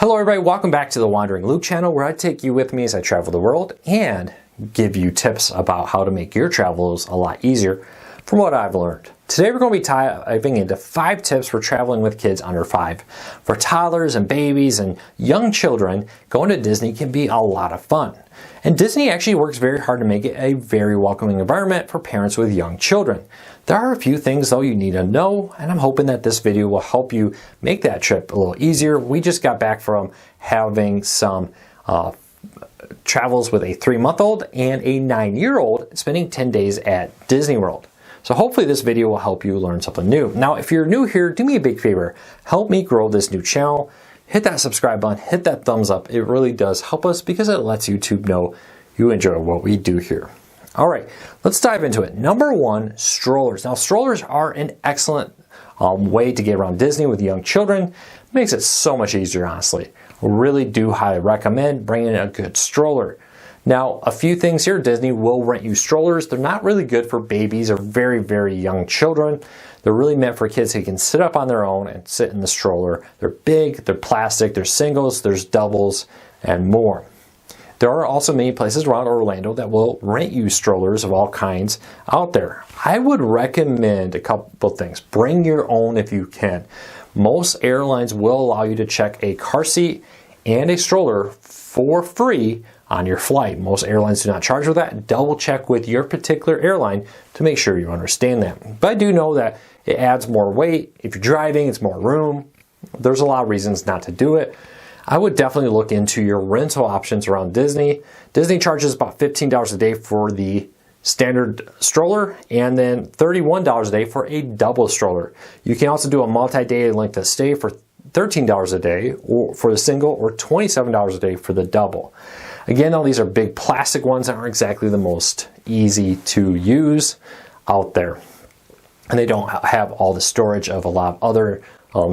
Hello everybody, welcome back to the Wandering Luke channel, where I take you with me as I travel the world and give you tips about how to make your travels a lot easier from what I've learned. Today we're going to be diving into 5 tips for traveling with kids under 5. For toddlers and babies and young children, going to Disney can be a lot of fun. And Disney actually works very hard to make it a very welcoming environment for parents with young children. There are a few things though you need to know, and I'm hoping that this video will help you make that trip a little easier. We just got back from having some travels with a 3-month-old and a 9-year-old spending 10 days at Disney World. So hopefully this video will help you learn something new. Now, if you're new here, do me a big favor. Help me grow this new channel. Hit that subscribe button, hit that thumbs up. It really does help us because it lets YouTube know you enjoy what we do here. All right, let's dive into it. Number 1, strollers. Now, strollers are an excellent way to get around Disney with young children. It makes it so much easier, honestly. I really do highly recommend bringing a good stroller. Now, a few things here. Disney will rent you strollers. They're not really good for babies or very, very young children. They're really meant for kids who can sit up on their own and sit in the stroller. They're big, they're plastic, there's singles, there's doubles, and more. There are also many places around Orlando that will rent you strollers of all kinds out there. I would recommend a couple things. Bring your own if you can. Most airlines will allow you to check a car seat and a stroller for free on your flight. Most airlines do not charge for that. Double check with your particular airline to make sure you understand that. But I do know that it adds more weight. If you're driving, it's more room. There's a lot of reasons not to do it. I would definitely look into your rental options around Disney. Disney charges about $15 a day for the standard stroller and then $31 a day for a double stroller. You can also do a multi-day length of stay for $13 a day or for the single, or $27 a day for the double. Again, all these are big plastic ones that aren't exactly the most easy to use out there. And they don't have all the storage of a lot of other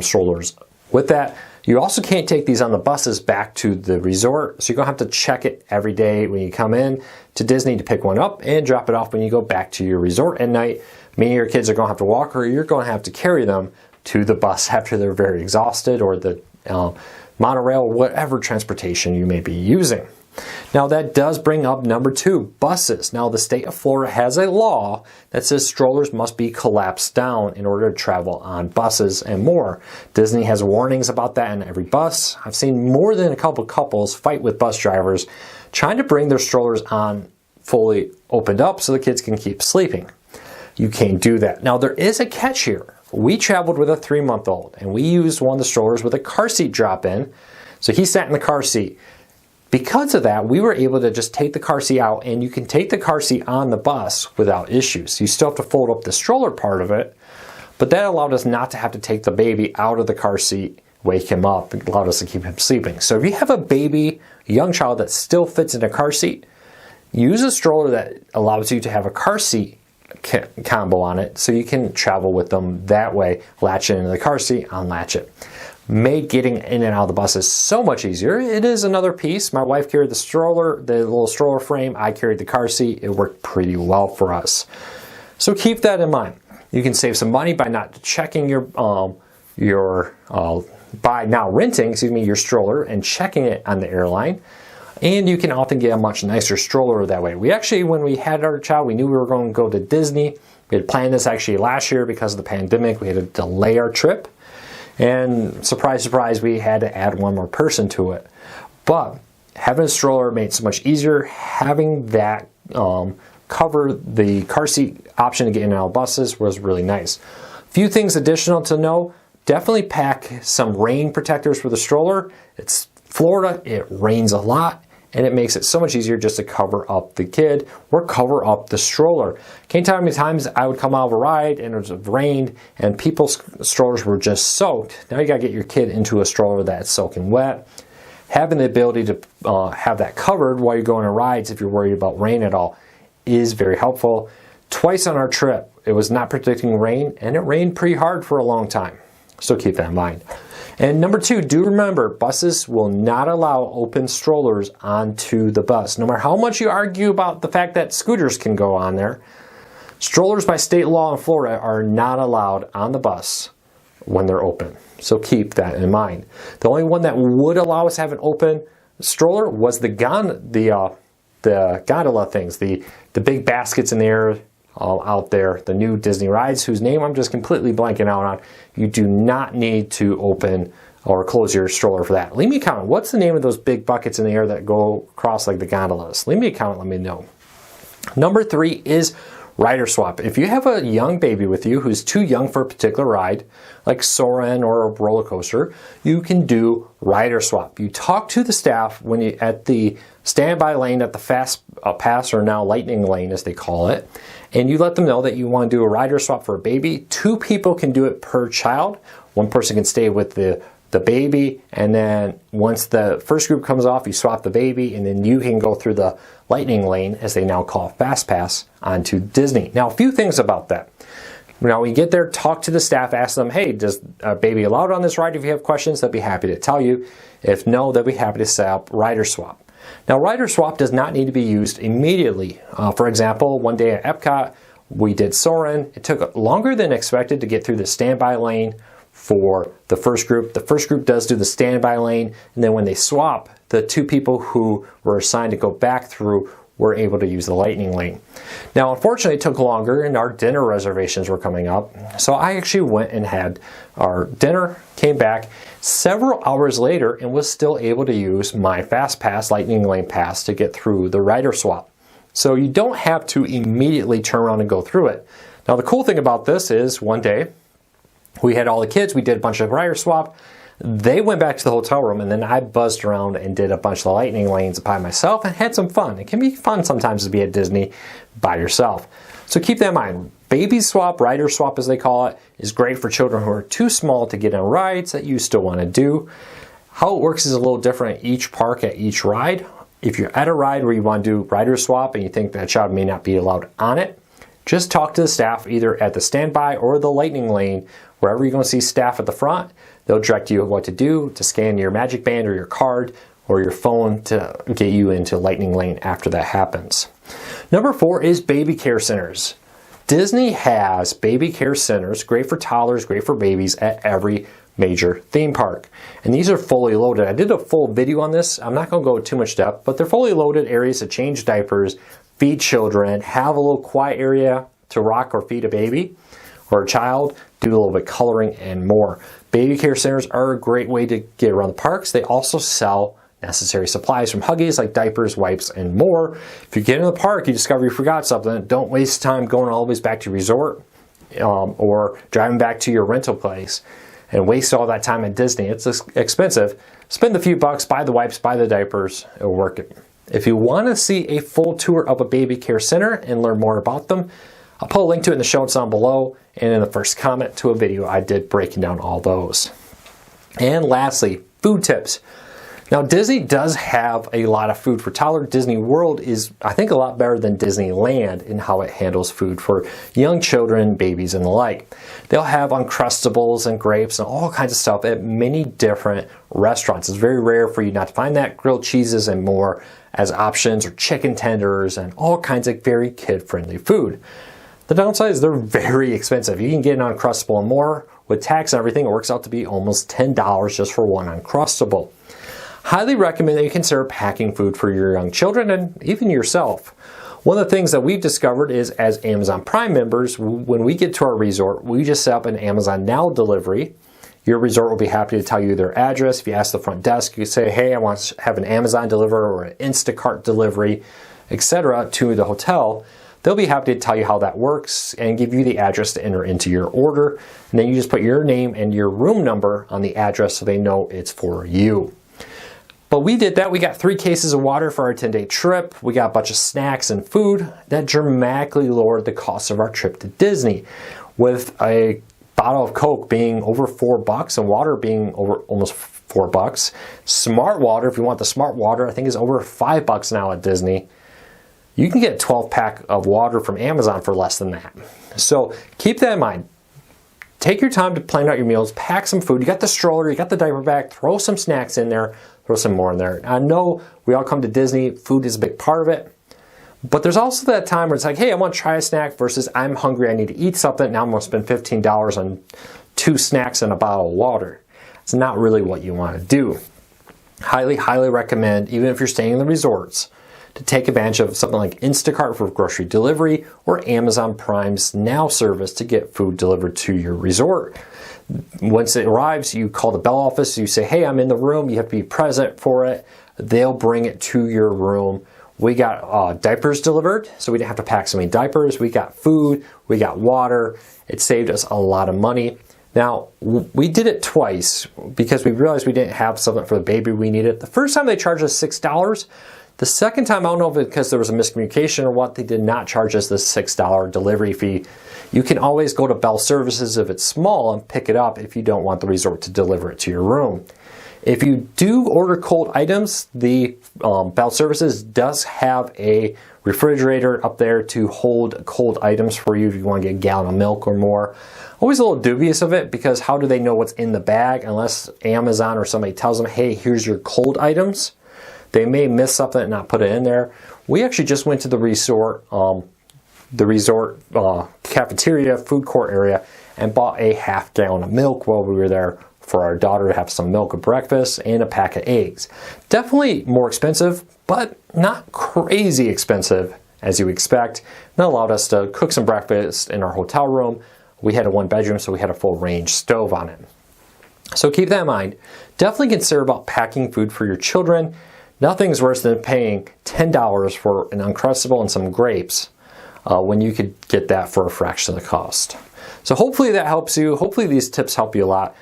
strollers. With that, you also can't take these on the buses back to the resort, so you're going to have to check it every day when you come in to Disney to pick one up and drop it off when you go back to your resort at night. Many of your kids are going to have to walk, or you're going to have to carry them to the bus after they're very exhausted, or the monorail, whatever transportation you may be using. Now that does bring up number 2, buses. Now the state of Florida has a law that says strollers must be collapsed down in order to travel on buses and more. Disney has warnings about that in every bus. I've seen more than a couple couples fight with bus drivers trying to bring their strollers on fully opened up so the kids can keep sleeping. You can't do that. Now there is a catch here. We traveled with a 3-month-old and we used one of the strollers with a car seat drop-in. So he sat in the car seat. Because of that, we were able to just take the car seat out, and you can take the car seat on the bus without issues. You still have to fold up the stroller part of it, but that allowed us not to have to take the baby out of the car seat, wake him up. It allowed us to keep him sleeping. So if you have a baby, a young child that still fits in a car seat, use a stroller that allows you to have a car seat combo on it so you can travel with them that way. Latch it into the car seat, unlatch it. Made getting in and out of the buses so much easier. It is another piece. My wife carried the stroller, the little stroller frame. I carried the car seat. It worked pretty well for us. So keep that in mind. You can save some money by not checking by now renting, your stroller and checking it on the airline. And you can often get a much nicer stroller that way. We actually, when we had our child, we knew we were going to go to Disney. We had planned this actually last year because of the pandemic. We had to delay our trip. And surprise, surprise, we had to add one more person to it. But having a stroller made it so much easier. Having that cover the car seat option to get in and out of buses was really nice. A few things additional to know. Definitely pack some rain protectors for the stroller. It's Florida, it rains a lot, and it makes it so much easier just to cover up the kid or cover up the stroller. Can't tell how many times I would come out of a ride and it was rained and people's strollers were just soaked. Now you gotta get your kid into a stroller that's soaking wet. Having the ability to have that covered while you're going on rides if you're worried about rain at all is very helpful. Twice on our trip, it was not predicting rain, and it rained pretty hard for a long time. So keep that in mind. And number 2, do remember, buses will not allow open strollers onto the bus. No matter how much you argue about the fact that scooters can go on there, strollers by state law in Florida are not allowed on the bus when they're open. So keep that in mind. The only one that would allow us to have an open stroller was the gondola things, the big baskets in the air out there, the new Disney rides, whose name I'm just completely blanking out on. You do not need to open or close your stroller for that. Leave me a comment. What's the name of those big buckets in the air that go across like the gondolas? Leave me a comment, let me know. Number 3 is rider swap. If you have a young baby with you who's too young for a particular ride, like Soarin' or a roller coaster, you can do rider swap. You talk to the staff when you at the standby lane at the fast pass, or now lightning lane as they call it, and you let them know that you want to do a rider swap for a baby. 2 people can do it per child. One person can stay with the baby, and then once the first group comes off, you swap the baby, and then you can go through the lightning lane, as they now call Fast Pass, onto Disney. Now, a few things about that. Now, when you get there, talk to the staff, ask them, hey, does a baby allowed on this ride? If you have questions, they'll be happy to tell you. If no, they'll be happy to set up rider swap. Now, rider swap does not need to be used immediately. For example, one day at Epcot, we did Soarin'. It took longer than expected to get through the standby lane for the first group. The first group does do the standby lane, and then when they swap, the 2 people who were assigned to go back through were able to use the lightning lane. Now, unfortunately, it took longer, and our dinner reservations were coming up, so I actually went and had our dinner, came back several hours later, and was still able to use my Fast Pass lightning lane pass to get through the rider swap. So you don't have to immediately turn around and go through it. Now, the cool thing about this is one day, we had all the kids, we did a bunch of rider swap. They went back to the hotel room, and then I buzzed around and did a bunch of the lightning lanes by myself and had some fun. It can be fun sometimes to be at Disney by yourself. So keep that in mind. Baby swap, rider swap as they call it, is great for children who are too small to get on rides that you still want to do. How it works is a little different at each park, at each ride. If you're at a ride where you want to do rider swap and you think that child may not be allowed on it, just talk to the staff either at the standby or the lightning lane. Wherever you're going to see staff at the front, they'll direct you what to do to scan your magic band or your card or your phone to get you into lightning lane after that happens. Number 4 is baby care centers. Disney has baby care centers, great for toddlers, great for babies, at every major theme park. And these are fully loaded. I did a full video on this. I'm not going to go too much depth, but they're fully loaded areas to change diapers, feed children, have a little quiet area to rock or feed a baby or a child, do a little bit coloring and more. Baby care centers are a great way to get around the parks. They also sell necessary supplies from Huggies like diapers, wipes, and more. If you get in the park, you discover you forgot something, don't waste time going all the way back to your resort or driving back to your rental place and waste all that time at Disney. It's expensive. Spend a few bucks, buy the wipes, buy the diapers, it'll work it. If you want to see a full tour of a baby care center and learn more about them, I'll put a link to it in the show notes down below and in the first comment to a video I did breaking down all those. And lastly, food tips. Now, Disney does have a lot of food for toddlers. Disney World is, I think, a lot better than Disneyland in how it handles food for young children, babies, and the like. They'll have Uncrustables and grapes and all kinds of stuff at many different restaurants. It's very rare for you not to find that, grilled cheeses and more as options, or chicken tenders and all kinds of very kid-friendly food. The downside is they're very expensive. You can get an Uncrustable and more. With tax and everything, it works out to be almost $10 just for one Uncrustable. Highly recommend that you consider packing food for your young children and even yourself. One of the things that we've discovered is, as Amazon Prime members, when we get to our resort, we just set up an Amazon Now delivery. Your resort will be happy to tell you their address. If you ask the front desk, you say, hey, I want to have an Amazon deliver or an Instacart delivery, etc. to the hotel. They'll be happy to tell you how that works and give you the address to enter into your order. And then you just put your name and your room number on the address so they know it's for you. But we did that. We got 3 cases of water for our 10-day trip. We got a bunch of snacks and food. That dramatically lowered the cost of our trip to Disney. With a bottle of Coke being over $4 and water being over almost $4. Smart water, if you want the smart water, I think is over $5 now at Disney. You can get a 12-pack of water from Amazon for less than that. So keep that in mind. Take your time to plan out your meals, pack some food. You got the stroller, you got the diaper bag, throw some snacks in there, throw some more in there. I know we all come to Disney, food is a big part of it, but there's also that time where it's like, hey, I want to try a snack versus I'm hungry, I need to eat something. Now I'm going to spend $15 on 2 snacks and a bottle of water. It's not really what you want to do. Highly recommend, even if you're staying in the resorts, to take advantage of something like Instacart for grocery delivery or Amazon Prime's Now service to get food delivered to your resort. Once it arrives, you call the bell office, you say, hey, I'm in the room, you have to be present for it. They'll bring it to your room. We got diapers delivered, so we didn't have to pack so many diapers. We got food, we got water. It saved us a lot of money. Now, we did it twice because we realized we didn't have something for the baby we needed. The first time they charged us $6. The second time, I don't know if it's because there was a miscommunication or what, they did not charge us the $6 delivery fee. You can always go to Bell Services if it's small and pick it up if you don't want the resort to deliver it to your room. If you do order cold items, the Bell Services does have a refrigerator up there to hold cold items for you if you want to get a gallon of milk or more. Always a little dubious of it because how do they know what's in the bag unless Amazon or somebody tells them, hey, here's your cold items. They may miss something and not put it in there. We actually just went to the resort cafeteria, food court area, and bought a half gallon of milk while we were there for our daughter to have some milk at breakfast and a pack of eggs. Definitely more expensive, but not crazy expensive as you expect. That allowed us to cook some breakfast in our hotel room. We had a 1-bedroom, so we had a full range stove on it. So keep that in mind. Definitely consider about packing food for your children. Nothing's worse than paying $10 for an Uncrustable and some grapes when you could get that for a fraction of the cost. So hopefully that helps you. Hopefully these tips help you a lot.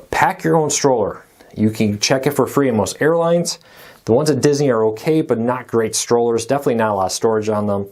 Pack your own stroller. You can check it for free in most airlines. The ones at Disney are okay, but not great strollers. Definitely not a lot of storage on them.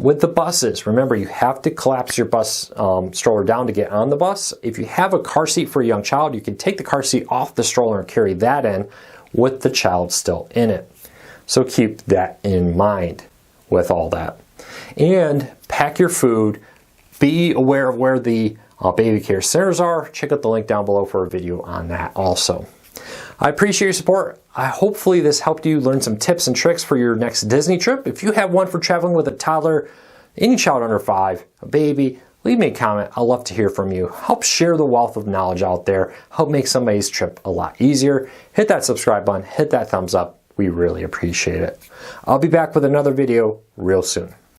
With the buses, remember you have to collapse your bus stroller down to get on the bus. If you have a car seat for a young child, you can take the car seat off the stroller and carry that in with the child still in it. So keep that in mind with all that. And pack your food. Be aware of where the baby care centers are. Check out the link down below for a video on that also. I appreciate your support. Hopefully this helped you learn some tips and tricks for your next Disney trip. If you have one for traveling with a toddler, any child under 5, a baby, leave me a comment. I'd love to hear from you. Help share the wealth of knowledge out there. Help make somebody's trip a lot easier. Hit that subscribe button. Hit that thumbs up. We really appreciate it. I'll be back with another video real soon.